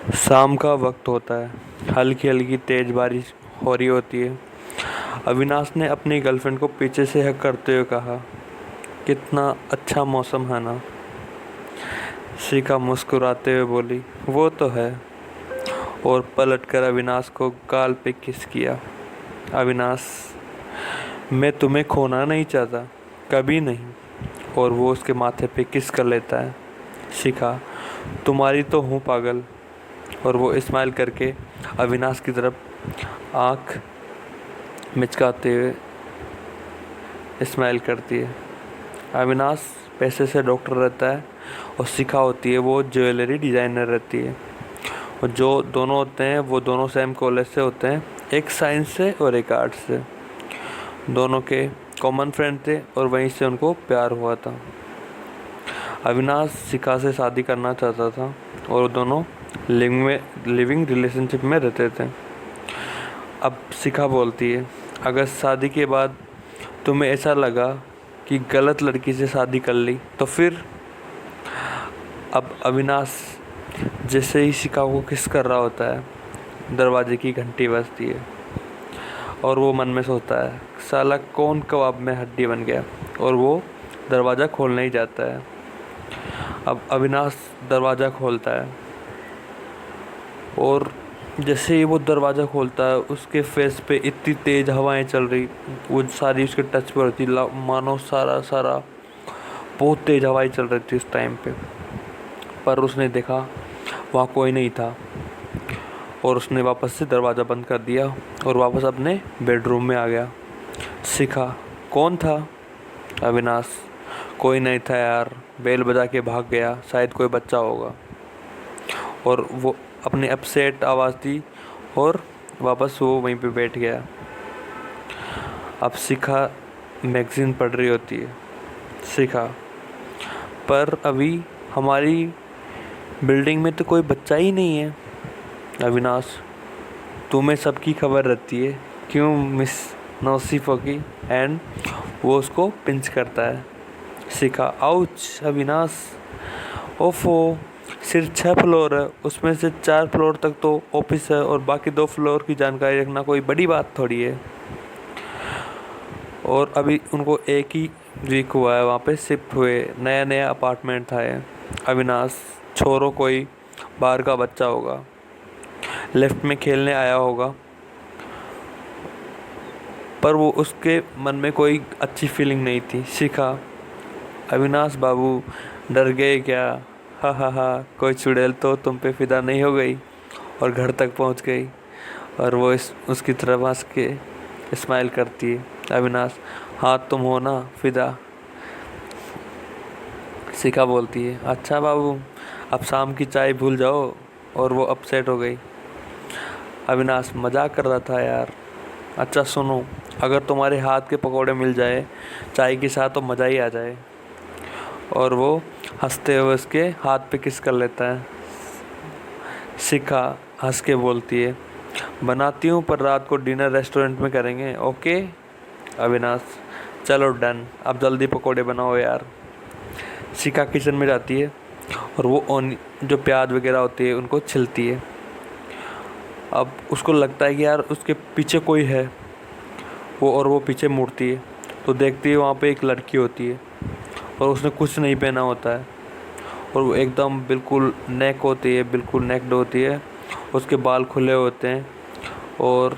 शाम का वक्त होता है। हल्की हल्की तेज बारिश हो रही होती है। अविनाश ने अपनी गर्लफ्रेंड को पीछे से हक करते हुए कहा, कितना अच्छा मौसम है ना। शिखा मुस्कुराते हुए बोली, वो तो है, और पलटकर अविनाश को गाल पे किस किया। अविनाश, मैं तुम्हें खोना नहीं चाहता, कभी नहीं। और वो उसके माथे पे किस कर लेता है। शिखा, तुम्हारी तो हूँ पागल। और वो स्माइल करके अविनाश की तरफ आँख मिचकाते हुए स्माइल करती है। अविनाश पैसे से डॉक्टर रहता है और शिखा होती है वो ज्वेलरी डिज़ाइनर रहती है। और जो दोनों होते हैं वो दोनों सेम कॉलेज से होते हैं, एक साइंस से और एक आर्ट्स से। दोनों के कॉमन फ्रेंड थे और वहीं से उनको प्यार हुआ था। अविनाश शिखा से शादी करना चाहता था और वो दोनों लिविंग रिलेशनशिप में रहते थे। अब शिखा बोलती है, अगर शादी के बाद तुम्हें ऐसा लगा कि गलत लड़की से शादी कर ली तो फिर। अब अविनाश जैसे ही शिखा को किस कर रहा होता है, दरवाजे की घंटी बजती है और वो मन में सोचता है, साला कौन कबाब में हड्डी बन गया। और वो दरवाज़ा खोलने ही जाता है। अब अविनाश दरवाज़ा खोलता है और जैसे ही वो दरवाज़ा खोलता है उसके फेस पे इतनी तेज़ हवाएं चल रही, वो सारी उसके टच पर होती, मानो सारा सारा बहुत तेज़ हवाएं चल रही थी उस टाइम पे। पर उसने देखा वहाँ कोई नहीं था और उसने वापस से दरवाज़ा बंद कर दिया और वापस अपने बेडरूम में आ गया। शिखा, कौन था। अविनाश, कोई नहीं था यार, बेल बजा के भाग गया, शायद कोई बच्चा होगा। और वो अपनी अपसेट आवाज़ दी और वापस वो वहीं पे बैठ गया। अब शिखा मैगज़ीन पढ़ रही होती है। शिखा, पर अभी हमारी बिल्डिंग में तो कोई बच्चा ही नहीं है। अविनाश, तुम्हें सबकी खबर रहती है, क्यों मिस नौसिफो की। एंड वो उसको पिंच करता है। शिखा, आउच। अविनाश, ओफो, सिर्फ 6 फ्लोर है, उसमें से 4 फ्लोर तक तो ऑफिस है और बाकी 2 फ्लोर की जानकारी रखना कोई बड़ी बात थोड़ी है। और अभी उनको एक ही वीक हुआ है, वहाँ पे शिफ्ट हुए, नया नया अपार्टमेंट था ये। अविनाश, छोरो कोई बाहर का बच्चा होगा, लेफ्ट में खेलने आया होगा। पर वो उसके मन में कोई अच्छी फीलिंग नहीं थी। शिखा, अविनाश बाबू, डर गए क्या। हा हा हा, कोई चुड़ैल तो तुम पे फिदा नहीं हो गई। और घर तक पहुंच गई और वो उसकी तरफ हंस के स्माइल करती है। अविनाश, हाँ तुम हो ना फिदा। शिखा बोलती है, अच्छा बाबू, अब शाम की चाय भूल जाओ। और वो अपसेट हो गई। अविनाश, मजाक कर रहा था यार। अच्छा सुनो, अगर तुम्हारे हाथ के पकोड़े मिल जाए चाय के साथ तो मज़ा ही आ जाए। और वो हंसते हुए उसके हाथ पे किस कर लेता है। शिखा हंस के बोलती है, बनाती हूँ पर रात को डिनर रेस्टोरेंट में करेंगे, ओके। अविनाश, चलो डन, अब जल्दी पकोड़े बनाओ यार। शिखा किचन में जाती है और वो जो प्याज वगैरह होती है उनको छिलती है। अब उसको लगता है कि यार उसके पीछे कोई है, वो पीछे मुड़ती है तो देखती है वहाँ पे एक लड़की होती है और उसने कुछ नहीं पहना होता है और वो एकदम बिल्कुल नेक होती है, बिल्कुल नेक्ड होती है। उसके बाल खुले होते हैं और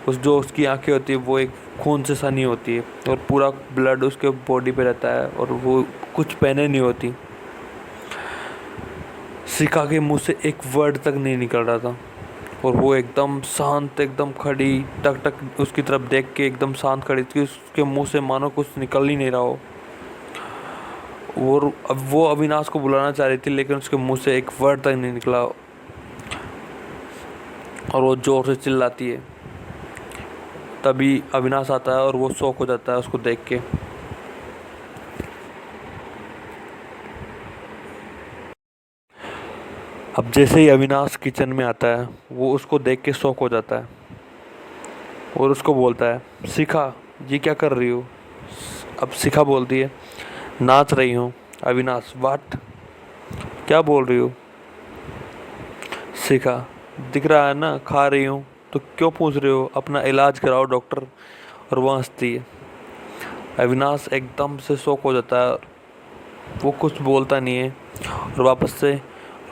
जो उसकी आंखें होती है वो एक खून से सनी होती है और पूरा ब्लड उसके बॉडी पे रहता है और वो कुछ पहने नहीं होती। शिखा के मुंह से एक वर्ड तक नहीं निकल रहा था और वो एकदम शांत, एकदम खड़ी टक टक उसकी तरफ देख के एकदम शांत खड़ी थी। उसके मुंह से मानो कुछ निकल ही नहीं रहा हो। और अब वो अविनाश को बुलाना चाह रही थी लेकिन उसके मुंह से एक वर्ड तक नहीं निकला और वो जोर से चिल्लाती है। तभी अविनाश आता है और वो शॉक हो जाता है उसको देख के। अब जैसे ही अविनाश किचन में आता है वो उसको देख के शॉक हो जाता है और उसको बोलता है, शिखा ये क्या कर रही हो। अब शिखा बोलती है, नाच रही हूँ। अविनाश, वाट, क्या बोल रही हो। शिखा, दिख रहा है ना खा रही हूँ, तो क्यों पूछ रहे हो, अपना इलाज कराओ डॉक्टर। और वो हंसती है। अविनाश एकदम से शॉक हो जाता है, वो कुछ बोलता नहीं है और वापस से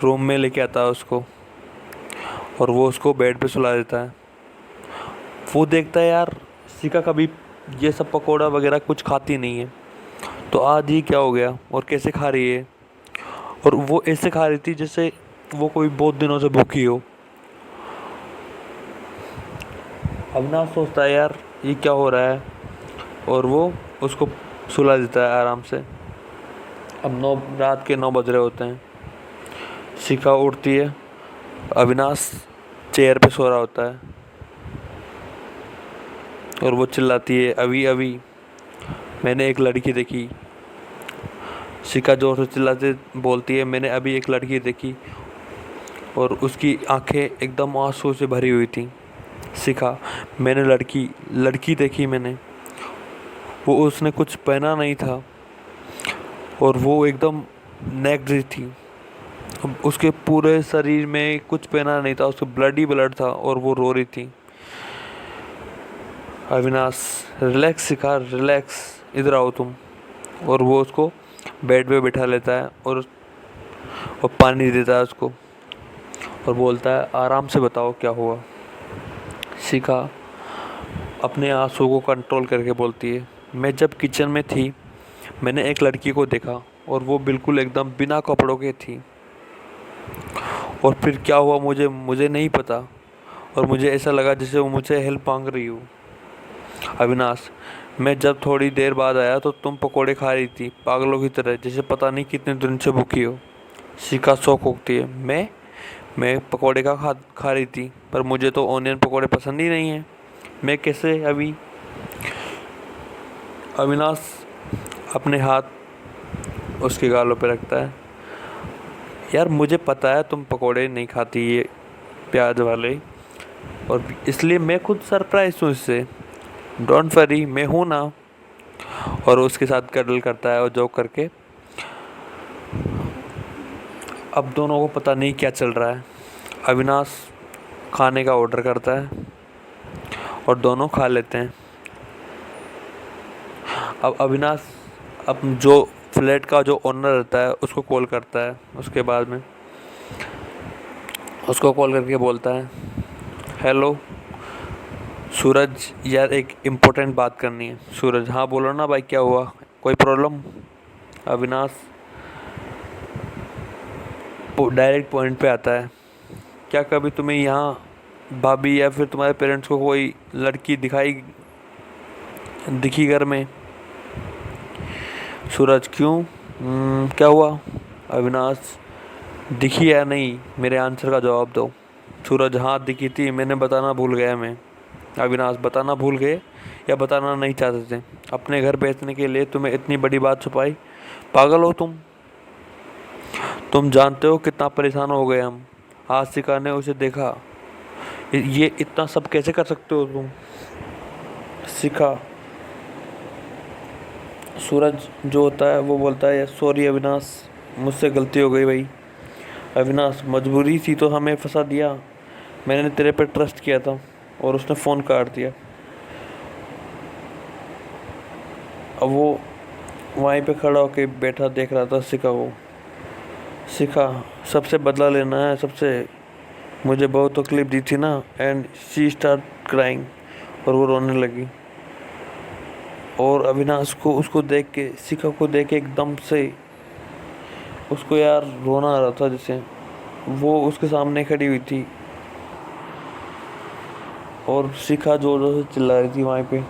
रूम में लेके आता है उसको, और वो उसको बेड पे सुला देता है। वो देखता है यार, शिखा कभी ये सब पकोड़ा वगैरह कुछ खाती नहीं है, तो आज ही क्या हो गया और कैसे खा रही है। और वो ऐसे खा रही थी जैसे वो कोई बहुत दिनों से भूखी हो। अविनाश सोचता है यार ये क्या हो रहा है, और वो उसको सुला देता है आराम से। अब रात के 9 बज रहे होते हैं। शिखा उठती है, अविनाश चेयर पे सो रहा होता है और वो चिल्लाती है, अभी अभी मैंने एक लड़की देखी। शिखा जोर से चिल्लाते बोलती है, मैंने अभी एक लड़की देखी, और उसकी आंखें एकदम आंसू से भरी हुई थी। शिखा, मैंने लड़की देखी मैंने, वो उसने कुछ पहना नहीं था और वो एकदम नेक्ड थी। उसके पूरे शरीर में कुछ पहना नहीं था, उसका ब्लड ही ब्लड था और वो रो रही थी। अविनाश, रिलैक्स शिखा रिलैक्स, इधर आओ तुम। और वो उसको बेड पे बिठा लेता है और पानी देता है उसको और बोलता है, आराम से बताओ क्या हुआ। शिखा अपने आंसू को कंट्रोल करके बोलती है, मैं जब किचन में थी मैंने एक लड़की को देखा और वो बिल्कुल एकदम बिना कपड़ों के थी, और फिर क्या हुआ मुझे नहीं पता, और मुझे ऐसा लगा जैसे वो मुझसे हेल्प मांग रही हो। अविनाश, मैं जब थोड़ी देर बाद आया तो तुम पकोड़े खा रही थी पागलों की तरह, जैसे पता नहीं कितने दिन से भूखी हो। शिखा शौक होती है, मैं पकोड़े का खा रही थी, पर मुझे तो ऑनियन पकोड़े पसंद ही नहीं है, मैं कैसे अभी। अविनाश अपने हाथ उसके गालों पे रखता है, यार मुझे पता है तुम पकोड़े नहीं खाती ये प्याज वाले, और इसलिए मैं खुद सरप्राइज हूँ इससे, डोंट वरी मैं हूँ ना। और उसके साथ कडल करता है और जोक करके। अब दोनों को पता नहीं क्या चल रहा है। अविनाश खाने का ऑर्डर करता है और दोनों खा लेते हैं। अब अविनाश अब जो फ्लैट का जो ओनर रहता है उसको कॉल करता है, उसके बाद में उसको कॉल करके बोलता है, हेलो सूरज, यार एक इम्पोर्टेंट बात करनी है। सूरज, हाँ बोलो ना भाई, क्या हुआ, कोई प्रॉब्लम। अविनाश डायरेक्ट पॉइंट पे आता है, क्या कभी तुम्हें यहाँ भाभी या फिर तुम्हारे पेरेंट्स को कोई लड़की दिखी घर में। सूरज, क्यों, क्या हुआ। अविनाश, दिखी या नहीं, मेरे आंसर का जवाब दो। सूरज, हाँ दिखी थी, मैंने बताना भूल गया मैं। अविनाश, बताना भूल गए या बताना नहीं चाहते थे, अपने घर बेचने के लिए तुम्हें इतनी बड़ी बात छुपाई, पागल हो तुम जानते हो कितना परेशान हो गए हम, आज शिखा ने उसे देखा, ये इतना सब कैसे कर सकते हो तुम। शिखा, सूरज जो होता है वो बोलता है, सॉरी अविनाश, मुझसे गलती हो गई भाई। अविनाश, मजबूरी थी तो हमें फंसा दिया, मैंने तेरे पे ट्रस्ट किया था और उसने फ़ोन काट दिया। अब वो वहीं पे खड़ा होके बैठा देख रहा था शिखा को। शिखा, सबसे बदला लेना है, सबसे मुझे बहुत तकलीफ दी थी ना। एंड शी स्टार्ट क्राइंग, और वो रोने लगी। और अविनाश को उसको देख के, शिखा को देख के एकदम से उसको यार रोना आ रहा था, जैसे वो उसके सामने खड़ी हुई थी और शिखा जोर जोर से चिल्ला रही थी वहीं पे।